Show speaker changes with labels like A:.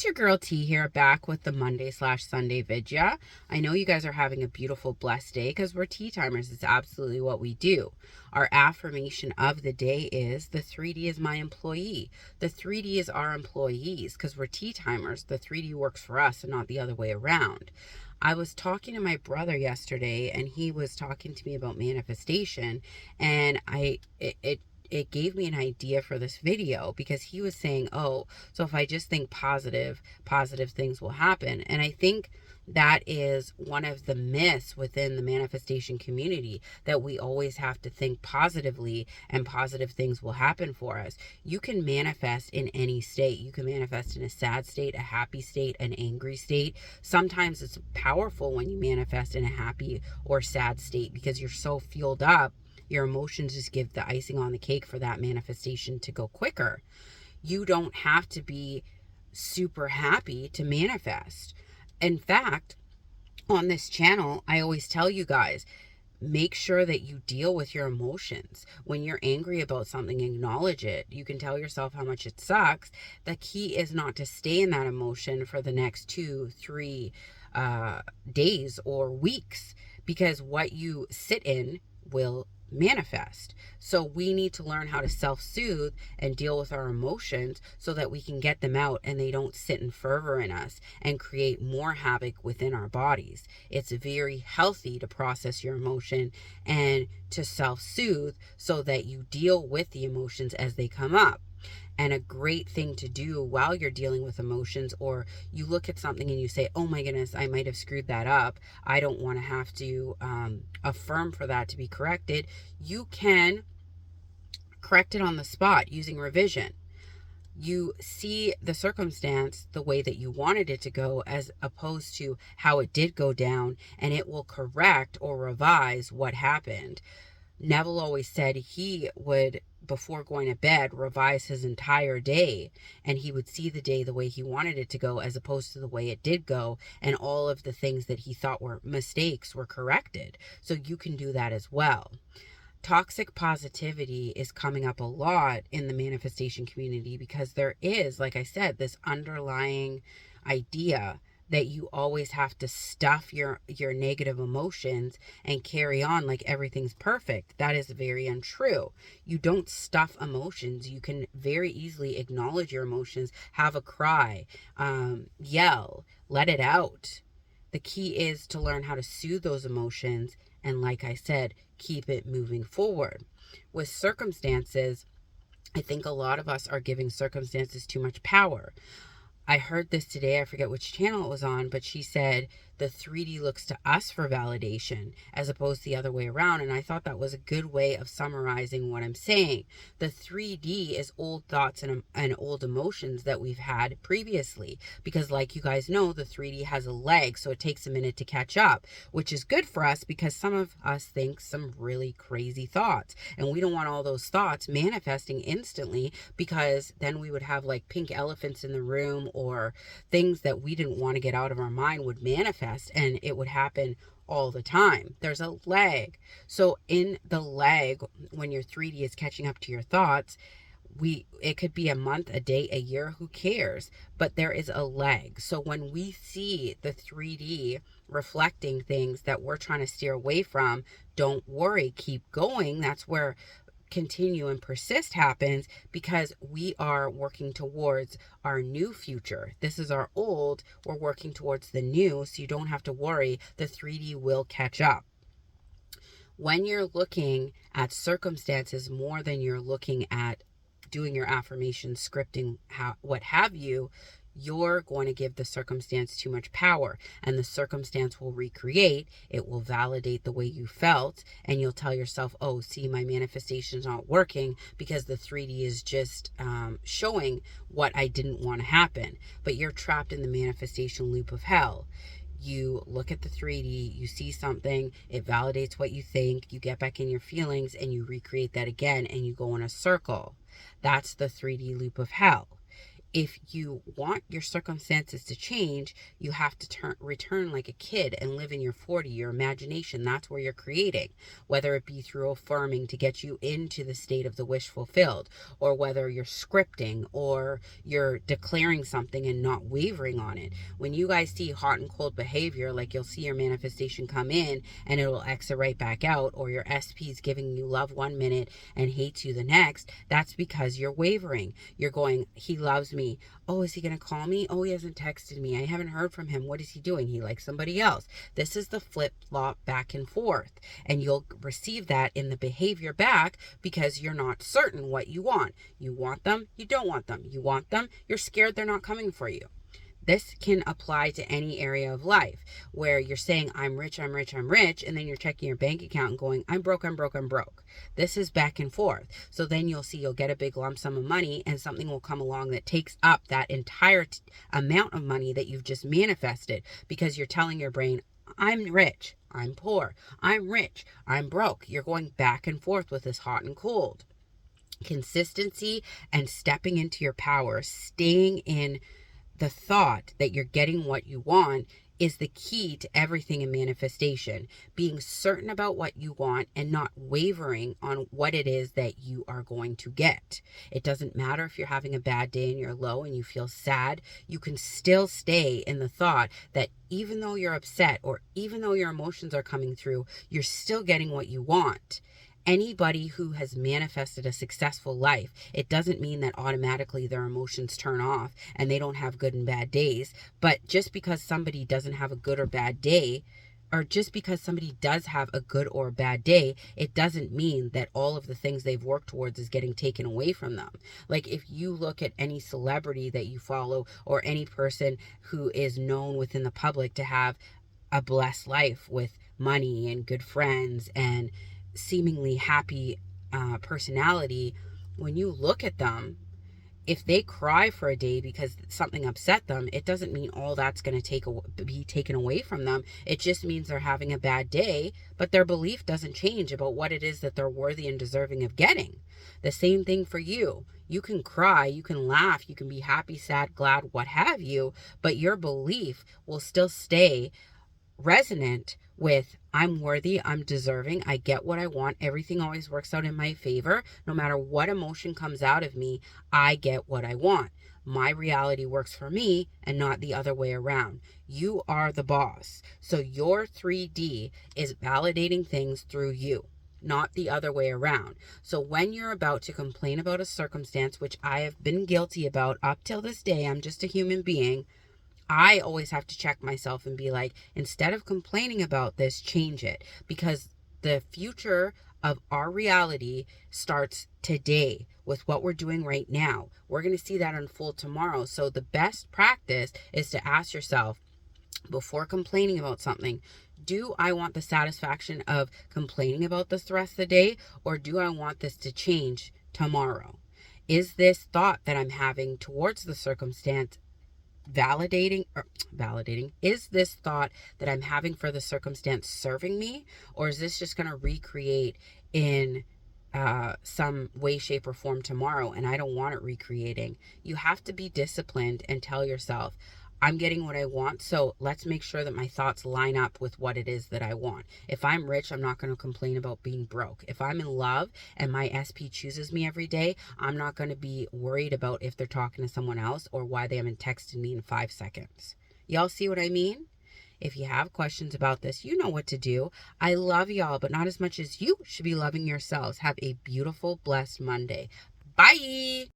A: It's your girl T here, back with the Monday/Sunday vidya. I know you guys are having a beautiful, blessed day because we're tea timers. It's absolutely what we do. Our affirmation of the day is the 3D is my employee. The 3D is our employees because we're tea timers. The 3D works for us and not the other way around. I was talking to my brother yesterday and he was talking to me about manifestation, and it gave me an idea for this video because he was saying, oh, so if I just think positive things will happen. And I think that is one of the myths within the manifestation community, that we always have to think positively and positive things will happen for us. You can manifest in any state. You can manifest in a sad state, a happy state, an angry state. Sometimes it's powerful when you manifest in a happy or sad state because you're so fueled up. Your emotions just give the icing on the cake for that manifestation to go quicker. You don't have to be super happy to manifest. In fact, on this channel, I always tell you guys, make sure that you deal with your emotions. When you're angry about something, acknowledge it. You can tell yourself how much it sucks. The key is not to stay in that emotion for the next 2-3 days or weeks, because what you sit in will manifest. So we need to learn how to self-soothe and deal with our emotions so that we can get them out and they don't sit in fervor in us and create more havoc within our bodies. It's very healthy to process your emotion and to self-soothe so that you deal with the emotions as they come up. And a great thing to do while you're dealing with emotions, or you look at something and you say, oh my goodness, I might have screwed that up. I don't want to have to affirm for that to be corrected. You can correct it on the spot using revision. You see the circumstance the way that you wanted it to go as opposed to how it did go down, and it will correct or revise what happened. Neville always said he would, before going to bed, revise his entire day, and he would see the day the way he wanted it to go as opposed to the way it did go, and all of the things that he thought were mistakes were corrected. So you can do that as well. Toxic positivity is coming up a lot in the manifestation community because there is, like I said, this underlying idea that you always have to stuff your negative emotions and carry on like everything's perfect. That is very untrue. You don't stuff emotions. You can very easily acknowledge your emotions, have a cry, yell, let it out. The key is to learn how to soothe those emotions and, like I said, keep it moving forward. With circumstances, I think a lot of us are giving circumstances too much power. I heard this today, I forget which channel it was on, but she said the 3D looks to us for validation as opposed to the other way around. And I thought that was a good way of summarizing what I'm saying. The 3D is old thoughts and old emotions that we've had previously, because like you guys know, the 3D has a lag, so it takes a minute to catch up, which is good for us because some of us think some really crazy thoughts, and we don't want all those thoughts manifesting instantly, because then we would have like pink elephants in the room, or things that we didn't want to get out of our mind would manifest, and it would happen all the time. There's a lag. So in the lag, when your 3D is catching up to your thoughts, it could be a month, a day, a year, who cares? But there is a lag. So when we see the 3D reflecting things that we're trying to steer away from, don't worry, keep going. That's where continue and persist happens, because we are working towards our new future. This is our old, we're working towards the new, so you don't have to worry, the 3D will catch up. When you're looking at circumstances more than you're looking at doing your affirmation, scripting, what have you, you're going to give the circumstance too much power, and the circumstance will recreate. It will validate the way you felt, and you'll tell yourself, oh, see, my manifestation's not working because the 3D is just showing what I didn't want to happen. But you're trapped in the manifestation loop of hell. You look at the 3D, you see something, it validates what you think, you get back in your feelings, and you recreate that again, and you go in a circle. That's the 3D loop of hell. If you want your circumstances to change, you have to return like a kid and live in your 40, your imagination. That's where you're creating, whether it be through affirming to get you into the state of the wish fulfilled, or whether you're scripting or you're declaring something and not wavering on it. When you guys see hot and cold behavior, like you'll see your manifestation come in and it'll exit right back out, or your SP's giving you love 1 minute and hates you the next, that's because you're wavering. You're going, he loves me. Oh, is he going to call me? Oh, he hasn't texted me. I haven't heard from him. What is he doing? He likes somebody else. This is the flip-flop back and forth. And you'll receive that in the behavior back because you're not certain what you want. You want them, you don't want them. You want them, you're scared they're not coming for you. This can apply to any area of life where you're saying, I'm rich, I'm rich, I'm rich, and then you're checking your bank account and going, I'm broke, I'm broke, I'm broke. This is back and forth. So then you'll see you'll get a big lump sum of money and something will come along that takes up that entire amount of money that you've just manifested because you're telling your brain, I'm rich, I'm poor, I'm rich, I'm broke. You're going back and forth with this hot and cold. Consistency and stepping into your power, staying in the thought that you're getting what you want is the key to everything in manifestation. Being certain about what you want and not wavering on what it is that you are going to get. It doesn't matter if you're having a bad day and you're low and you feel sad. You can still stay in the thought that even though you're upset or even though your emotions are coming through, you're still getting what you want. Anybody who has manifested a successful life, it doesn't mean that automatically their emotions turn off and they don't have good and bad days. But just because somebody doesn't have a good or bad day, or just because somebody does have a good or bad day, it doesn't mean that all of the things they've worked towards is getting taken away from them. Like if you look at any celebrity that you follow or any person who is known within the public to have a blessed life with money and good friends and seemingly happy personality, when you look at them, if they cry for a day because something upset them, it doesn't mean all that's going to be taken away from them. It just means they're having a bad day, but their belief doesn't change about what it is that they're worthy and deserving of getting. The same thing for you. You can cry, you can laugh, you can be happy, sad, glad, what have you, but your belief will still stay resonant with I'm worthy, I'm deserving, I get what I want, everything always works out in my favor. No matter what emotion comes out of me, I get what I want. My reality works for me and not the other way around. You are the boss. So your 3D is validating things through you, not the other way around. So when you're about to complain about a circumstance, which I have been guilty about up till this day, I'm just a human being, I always have to check myself and be like, instead of complaining about this, change it. Because the future of our reality starts today with what we're doing right now. We're going to see that unfold tomorrow. So the best practice is to ask yourself, before complaining about something, do I want the satisfaction of complaining about this the rest of the day, or do I want this to change tomorrow? Is this thought that I'm having towards the circumstance validating? Is this thought that I'm having for the circumstance serving me, or is this just going to recreate in some way, shape, or form tomorrow, and I don't want it recreating? You have to be disciplined and tell yourself, I'm getting what I want, so let's make sure that my thoughts line up with what it is that I want. If I'm rich, I'm not going to complain about being broke. If I'm in love and my SP chooses me every day, I'm not going to be worried about if they're talking to someone else or why they haven't texted me in 5 seconds. Y'all see what I mean? If you have questions about this, you know what to do. I love y'all, but not as much as you should be loving yourselves. Have a beautiful, blessed Monday. Bye.